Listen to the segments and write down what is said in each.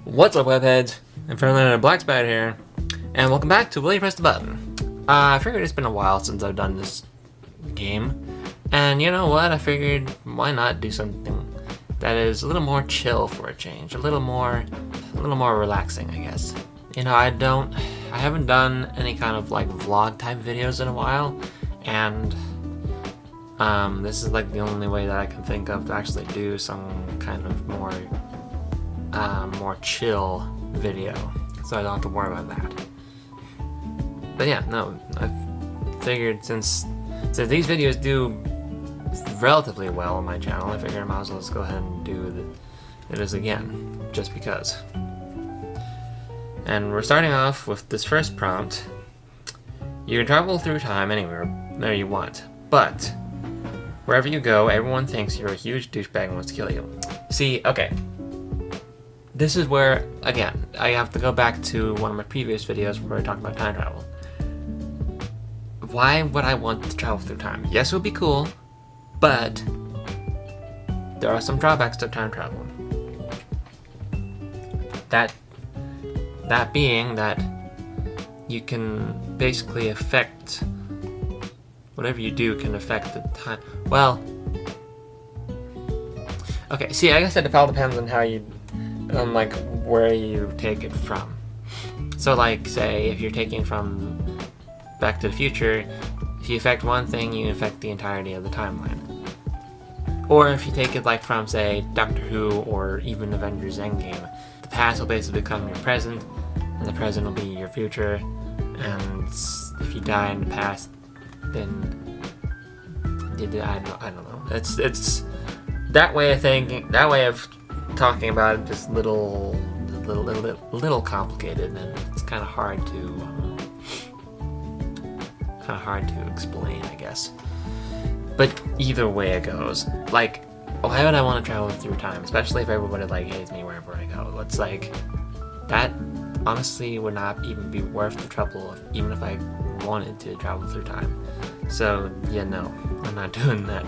What's up, webheads? I'm Fernando Black Spider here, and welcome back to Will You Press the Button? I figured it's been a while since I've done this game, and you know what? I figured why not do something that is a little more chill for a change, a little more relaxing, I guess. You know, I haven't done any kind of like vlog type videos in a while, and this is like the only way that I can think of to actually do some kind of more chill video, so I don't have to worry about that. But yeah, no, I figured since these videos do relatively well on my channel, I figured I might as well just go ahead and do this again, just because. And we're starting off with this first prompt. You can travel through time anywhere you want, but wherever you go, everyone thinks you're a huge douchebag and wants to kill you. See, okay. This is where, again, I have to go back to one of my previous videos where I talked about time travel. Why would I want to travel through time? Yes, it would be cool, but there are some drawbacks to time travel. That being that you can basically affect whatever you do can affect the time. Well, okay. See, I guess it all depends on how you, like where you take it from. So, like, say if you're taking from Back to the Future, if you affect one thing, you affect the entirety of the timeline. Or if you take it like from, say, Doctor Who or even Avengers Endgame, the past will basically become your present, and the present will be your future. And if you die in the past, then I don't know. It's that way of thinking. That way of talking about it just little complicated, and it's kind of hard to explain, I guess. But either way it goes, like, why would I want to travel through time, especially if everybody like hates me wherever I go? It's like that honestly would not even be worth the trouble, even if I wanted to travel through time. So yeah, no, I'm not doing that.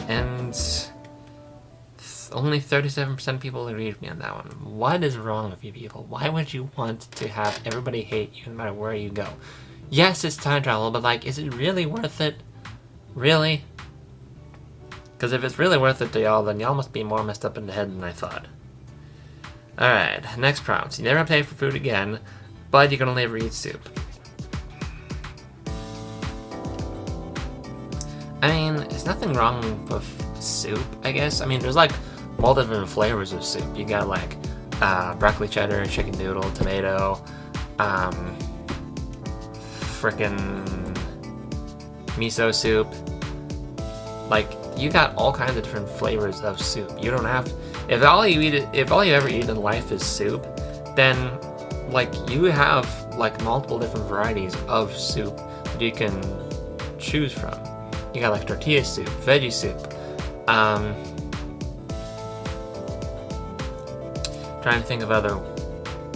And only 37% of people agreed with me on that one. What is wrong with you people? Why would you want to have everybody hate you no matter where you go? Yes, it's time travel, but like, is it really worth it? Really? Because if it's really worth it to y'all, then y'all must be more messed up in the head than I thought. Alright, next prompt. You never have to pay for food again, but you can only ever eat soup. I mean, there's nothing wrong with soup, I guess. I mean, there's like all different flavors of soup. You got like broccoli cheddar, chicken noodle, tomato, frickin' miso soup. Like, you got all kinds of different flavors of soup. You don't have to, if all you ever eat in life is soup, then like you have like multiple different varieties of soup that you can choose from. You got like tortilla soup, veggie soup, trying to think of other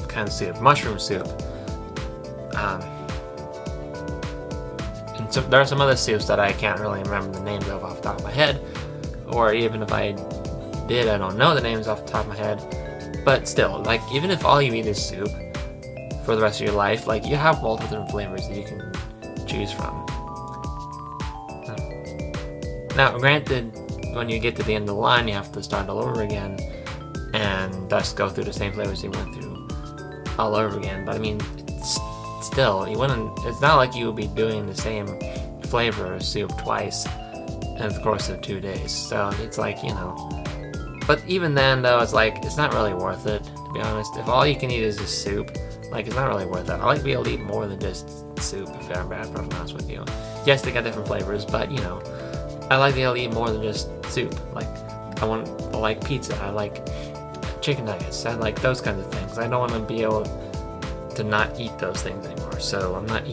kinds of soup, mushroom soup, and so there are some other soups that I can't really remember the names of off the top of my head, or even if I did, I don't know the names off the top of my head. But still, like, even if all you eat is soup for the rest of your life, like, you have multiple different flavors that you can choose from. Now, granted, when you get to the end of the line, you have to start all over again, and thus go through the same flavors you went through all over again. But I mean, still, you wouldn't. It's not like you would be doing the same flavor of soup twice in the course of 2 days. So it's like, you know. But even then, though, it's like it's not really worth it, to be honest. If all you can eat is just soup, like, it's not really worth it. I like to be able to eat more than just soup, if I'm honest with you. Yes, they got different flavors, but you know. I like to be able to eat more than just soup. Like, I like pizza, I like chicken nuggets, I like those kinds of things. I don't want to be able to not eat those things anymore, so I'm not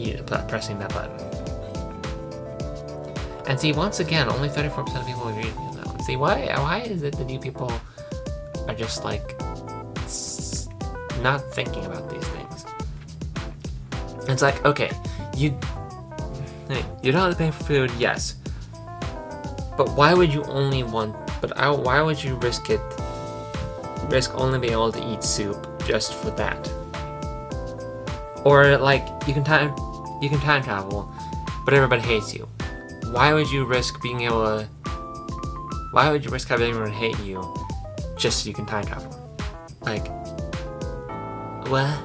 pressing that button. And see, once again, only 34% of people agree with me on that one. See, why is it that you people are just like not thinking about these things? It's like, okay, you don't have to pay for food, yes. But why would you only want? Why would you risk it risk only being able to eat soup just for that? Or like you can time travel, but everybody hates you. Why would you risk being able to? Why would you risk having everyone hate you just so you can time travel? Like, what?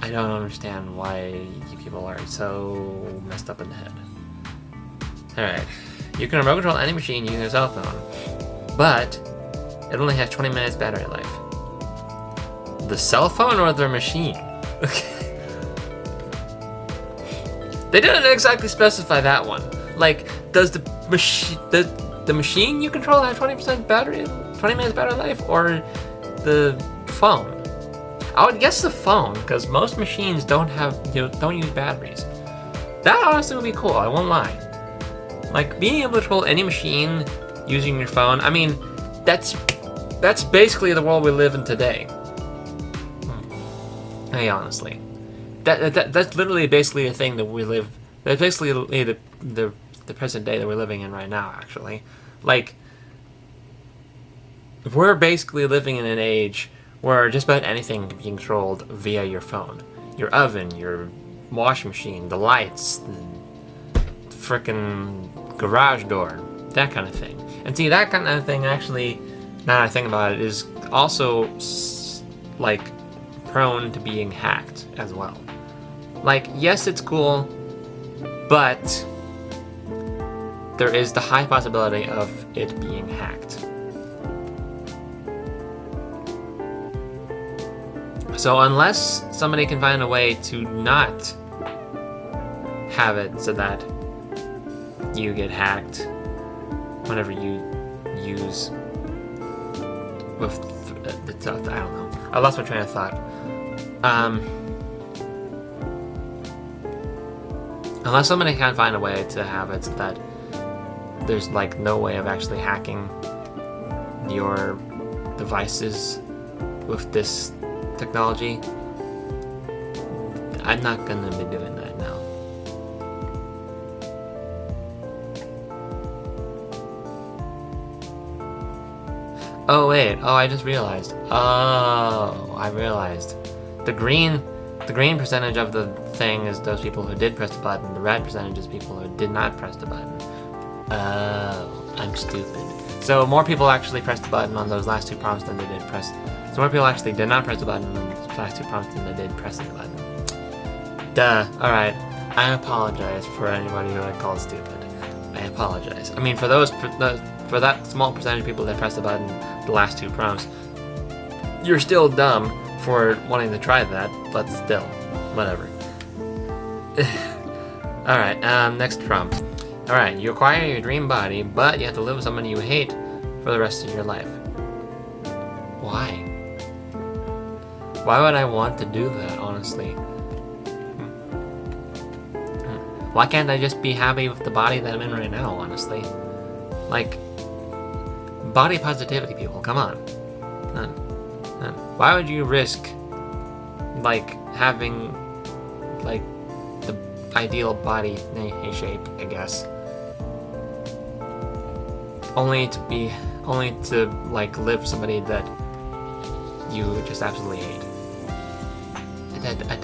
I don't understand why you people are so messed up in the head. Alright. You can remote control any machine using a cell phone, but it only has 20 minutes battery life. The cell phone or the machine? They didn't exactly specify that one. Like, does the machine you control have 20 minutes battery life, or the phone? I would guess the phone, because most machines don't use batteries. That honestly would be cool, I won't lie. Like, being able to control any machine using your phone, I mean, that's basically the world we live in today. Hey, honestly. That's literally basically the thing that we live. That's basically the present day that we're living in right now, actually. Like, we're basically living in an age where just about anything can be controlled via your phone. Your oven, your washing machine, the lights, the frickin' garage door, that kind of thing. And see, that kind of thing actually, now that I think about it, is also, like, prone to being hacked as well. Like, yes, it's cool, but there is the high possibility of it being hacked. So unless somebody can find a way to not have it so that you get hacked whenever you use with the stuff, I don't know. I lost my train of thought. Unless somebody can find a way to have it so that there's like no way of actually hacking your devices with this technology, I'm not gonna be doing that now. Oh wait, I just realized. I realized. The green percentage of the thing is those people who did press the button. The red percentage is people who did not press the button. Oh, I'm stupid. So more people actually pressed the button on those last two prompts than they did press. So more people actually did not press the button on those last two prompts than they did pressing the button. Duh. Alright. I apologize for anybody who I called stupid. I apologize. I mean, for that small percentage of people that pressed the button the last two prompts, you're still dumb for wanting to try that, but still, whatever. Alright, next prompt. Alright, you acquire your dream body, but you have to live with somebody you hate for the rest of your life. Why? Why would I want to do that, honestly? Why can't I just be happy with the body that I'm in right now, honestly? Like, body positivity, people, come on. Why would you risk, like, having, like, the ideal body shape, I guess, only to, like, live somebody that you just absolutely hate? That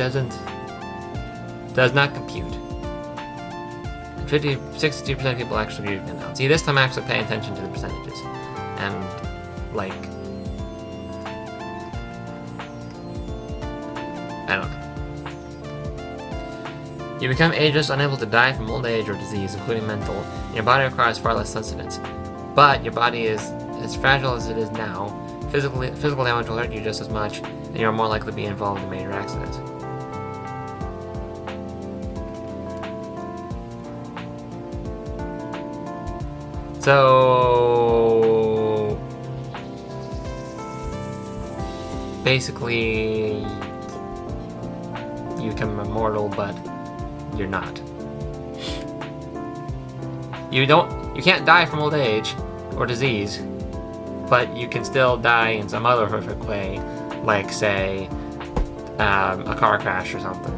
does not compute. 62% of people actually agree with me now. See, this time I actually pay attention to the percentages. And, like, I don't know. You become ageless, unable to die from old age or disease, including mental, and your body requires far less sustenance. But your body is as fragile as it is now. Physical damage will hurt you just as much, and you're more likely to be involved in major accidents. So basically, you become immortal, but you're not. You can't die from old age or disease, but you can still die in some other horrific way, like, say, a car crash or something.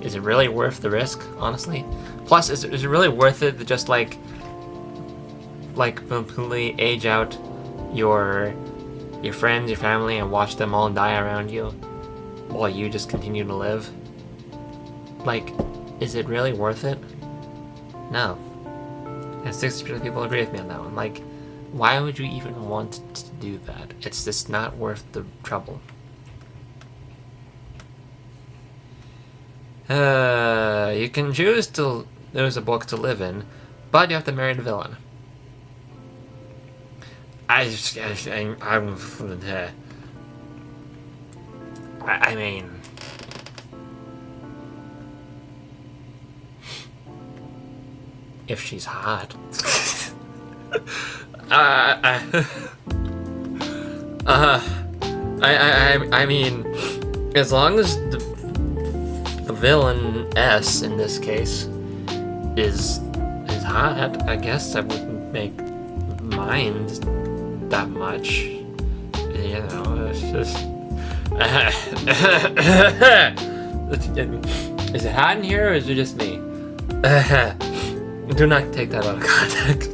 Is it really worth the risk, honestly? Plus, is it really worth it to just like completely age out your friends, your family, and watch them all die around you while you just continue to live? Like, is it really worth it? No. And 60% of people agree with me on that one. Like, why would you even want to do that? It's just not worth the trouble. You can choose to lose a book to live in, but you have to marry the villain. I mean, if she's hot. I mean, as long as the villain S in this case is hot, I guess I wouldn't make mind that much. You know, it's just. Is it hot in here, or is it just me? Do not take that out of context.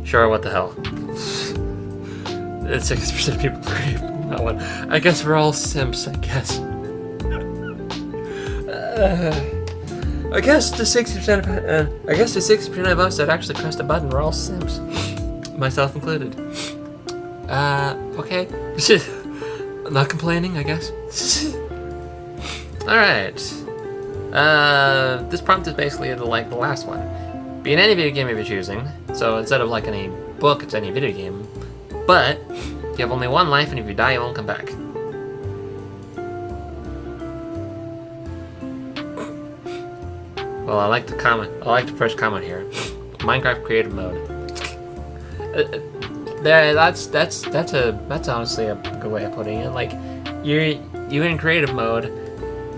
Sure, what the hell? 60% of people agree on that one. I guess we're all simps, I guess. I guess the 60% of us that actually pressed the button were all simps. Myself included. Okay. I'm not complaining, I guess. Alright. This prompt is basically like the last one. Be in any video game of your choosing. So instead of like any book, it's any video game. But you have only one life, and if you die, you won't come back. Well, I like the comment. I like the first comment here. Minecraft creative mode. That's honestly a good way of putting it. Like, you're in creative mode,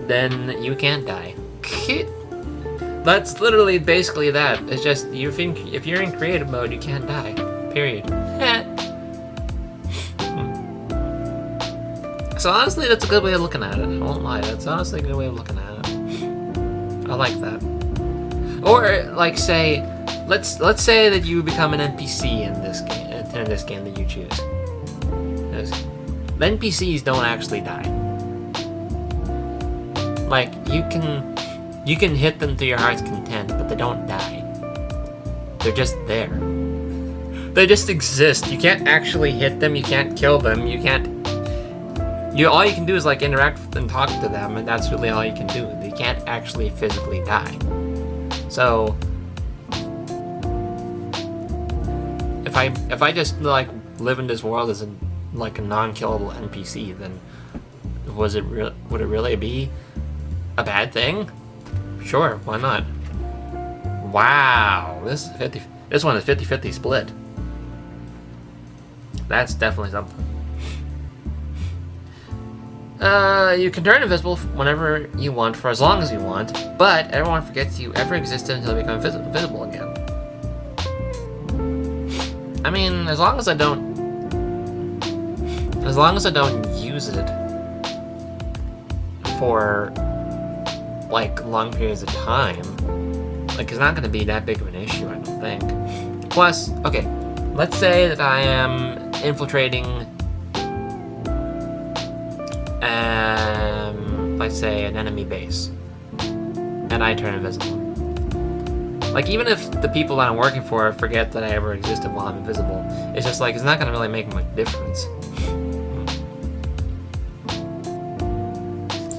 then you can't die. That's literally basically that. It's just if you're in creative mode, you can't die. Period. So honestly, that's a good way of looking at it. I won't lie. That's honestly a good way of looking at it. I like that. Or like let's say that you become an NPC in this game that you choose. The NPCs don't actually die. Like, you can hit them to your heart's content, but they don't die. They're just there. They just exist. You can't actually hit them. You can't kill them. All you can do is like interact with and talk to them, and that's really all you can do. They can't actually physically die. So if I just like live in this world as a non-killable NPC, then would it really be a bad thing? Sure, why not? Wow, this one is 50-50 split. That's definitely something. You can turn invisible whenever you want for as long as you want, but everyone forgets you ever existed until you become visible again. I mean, as long as I don't use it for like long periods of time, like, it's not going to be that big of an issue, I don't think. Plus, okay, let's say that I am infiltrating let's say an enemy base, and I turn invisible. Like, even if the people that I'm working for forget that I ever existed while I'm invisible, it's just like, it's not gonna really make much difference.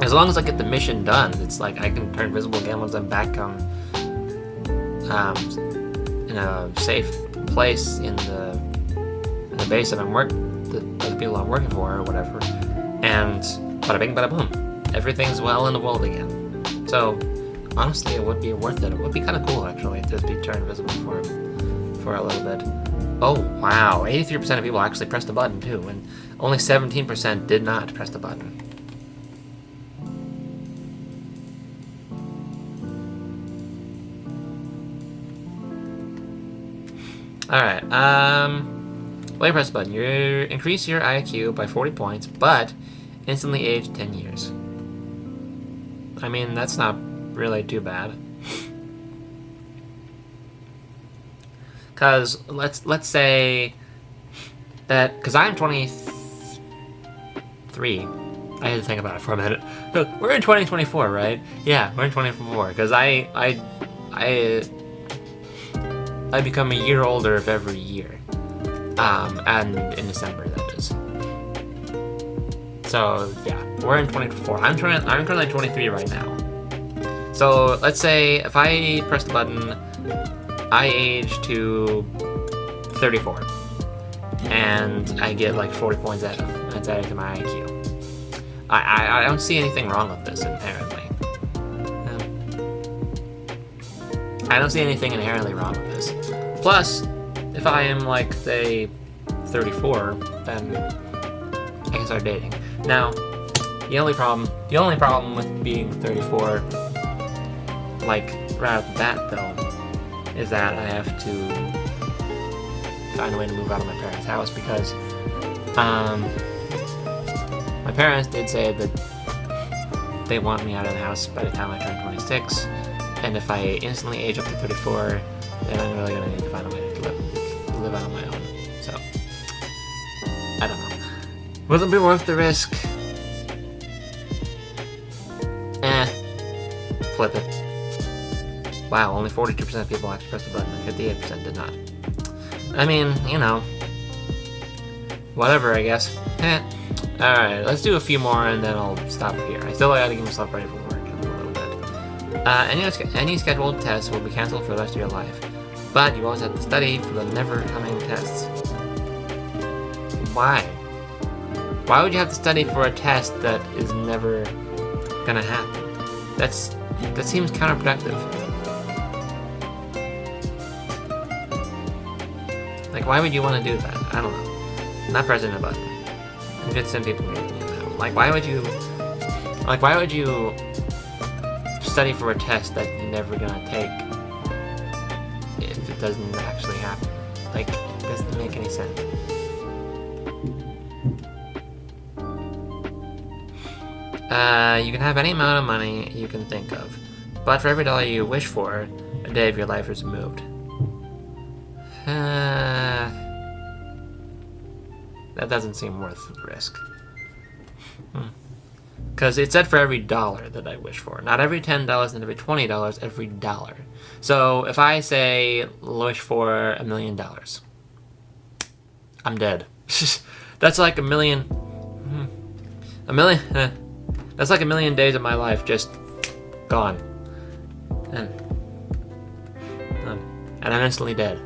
As long as I get the mission done, it's like I can turn invisible again once I'm back on in a safe place in the base that the people I'm working for or whatever, and bada bing bada boom, everything's well in the world again. So honestly, it would be worth it. It would be kind of cool, actually, to be turned invisible for a little bit. Oh wow, 83% of people actually pressed the button too, and only 17% did not press the button. Alright, when you press the button, you increase your IQ by 40 points, but instantly age 10 years. I mean, that's not really too bad. Because let's say that, because I'm 23. I had to think about it for a minute. We're in 2024, right? Yeah, we're in 2024. Because I become a year older of every year. And in December, that is. So yeah, we're in 2024. I'm currently 23 right now. So let's say if I press the button, I age to 34, and I get like 40 points added to my IQ. I don't see anything wrong with this inherently. I don't see anything inherently wrong with this. Plus, if I am like, say, 34, then I can start dating. Now, the only problem with being 34, like right off the bat though, is that I have to find a way to move out of my parents' house because my parents did say that they want me out of the house by the time I turn 26, and if I instantly age up to 34, then I'm really gonna need to find a way to live out on my own. So I don't know. Will it be worth the risk? Flip it. Wow, only 42% of people actually pressed the button, and 58% did not. I mean, you know, whatever, I guess. Alright, let's do a few more and then I'll stop here. I still gotta get myself ready for work in a little bit. Any scheduled tests will be cancelled for the rest of your life, but you always have to study for the never-coming tests. Why? Why would you have to study for a test that is never gonna happen? That seems counterproductive. Like, why would you want to do that? I don't know. I'm not pressing a button. I'm just some people get me now. Like, why would you study for a test that you're never gonna take if it doesn't actually happen? Like, it doesn't make any sense. You can have any amount of money you can think of, but for every dollar you wish for, a day of your life is removed. That doesn't seem worth the risk. Because it said for every dollar that I wish for. Not every $10, not every $20, every dollar. So if I say wish for $1 million, I'm dead. That's like a million. That's like 1,000,000 days of my life just gone. And I'm instantly dead.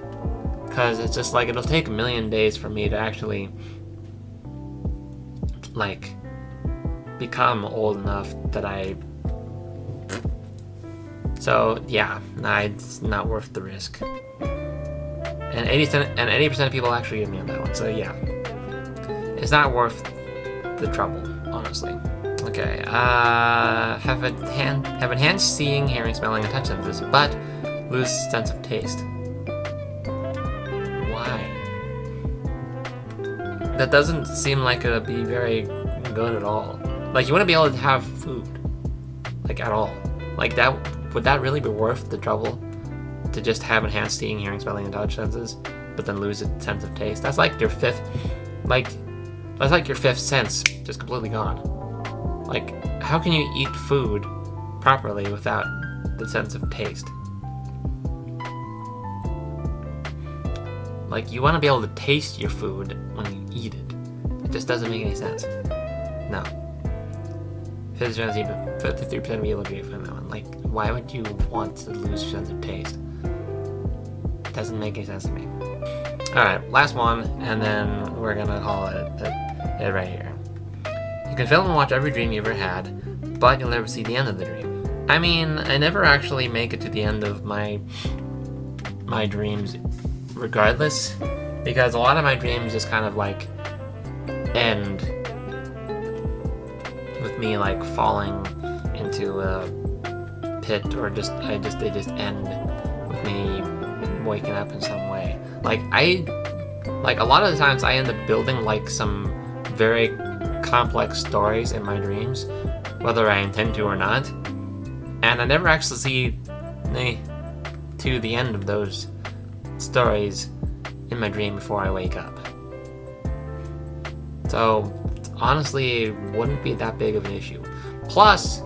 Because it's just like, it'll take 1,000,000 days for me to actually, like, become old enough that I... So, yeah, it's not worth the risk. And 80% of people actually give me on that one, so yeah. It's not worth the trouble, honestly. Okay, have enhanced seeing, hearing, smelling, and touch senses, but lose sense of taste. Why? That doesn't seem like it'd be very good at all. Like, you wouldn't be able to have food, like, at all. Like, would that really be worth the trouble to just have enhanced seeing, hearing, smelling, and touch senses, but then lose a sense of taste? That's like your fifth sense just completely gone. Like, how can you eat food properly without the sense of taste? Like, you want to be able to taste your food when you eat it. It just doesn't make any sense. No. 53% of you agree on that one. Like, why would you want to lose your sense of taste? It doesn't make any sense to me. Alright, last one, and then we're gonna call it right here. You can film and watch every dream you ever had, but you'll never see the end of the dream. I mean, I never actually make it to the end of my dreams regardless, because a lot of my dreams just kind of like end with me like falling into a pit, or they just end with me waking up in some way. Like a lot of the times I end up building like some very complex stories in my dreams, whether I intend to or not. and I never actually see to the end of those stories in my dream before I wake up. So honestly, it wouldn't be that big of an issue. Plus,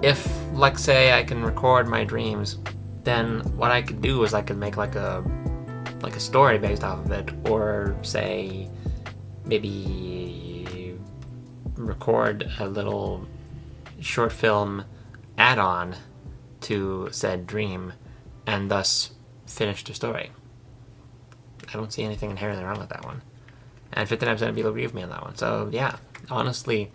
if, like, say I can record my dreams, then what I could do is I could make like a story based off of it, or say maybe record a little short film add-on to said dream, and thus finish the story. I don't see anything inherently wrong with that one. And 59% of people agree with me on that one. So yeah, honestly,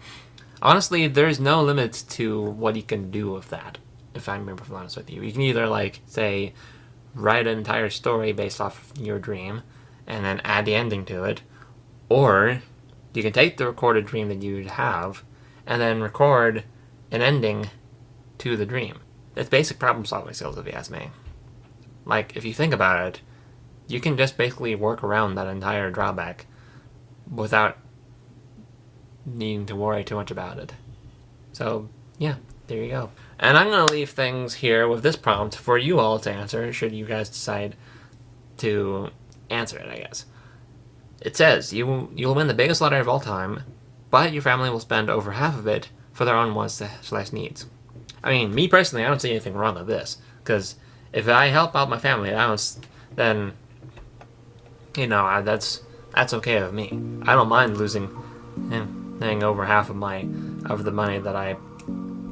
there's no limit to what you can do with that, if I'm being perfectly honest with you. You can either, like, say, write an entire story based off your dream, and then add the ending to it, or you can take the recorded dream that you have, and then record an ending to the dream. It's basic problem-solving skills, if you ask me. Like, if you think about it, you can just basically work around that entire drawback without needing to worry too much about it. So, yeah, there you go. And I'm going to leave things here with this prompt for you all to answer, should you guys decide to answer it, I guess. It says, you'll win the biggest lottery of all time, but your family will spend over half of it for their own wants/needs. I mean, me personally, I don't see anything wrong with this, because if I help out my family, then, you know, that's okay with me. I don't mind losing over half of the money that I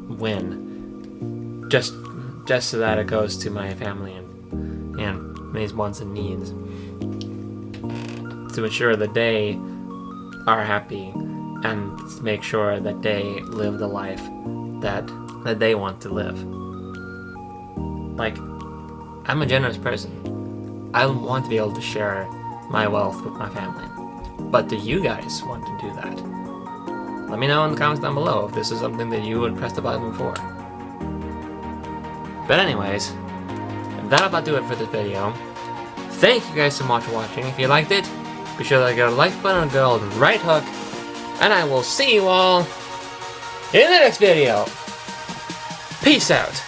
win, just so that it goes to my family and these wants and needs, to ensure that they are happy and make sure that they live the life that they want to live. Like, I'm a generous person. I want to be able to share my wealth with my family. But do you guys want to do that? Let me know in the comments down below if this is something that you would press the button for. But anyways, that'll about do it for this video. Thank you guys so much for watching. If you liked it, be sure to give a like button and a good old right hook. And I will see you all in the next video. Peace out.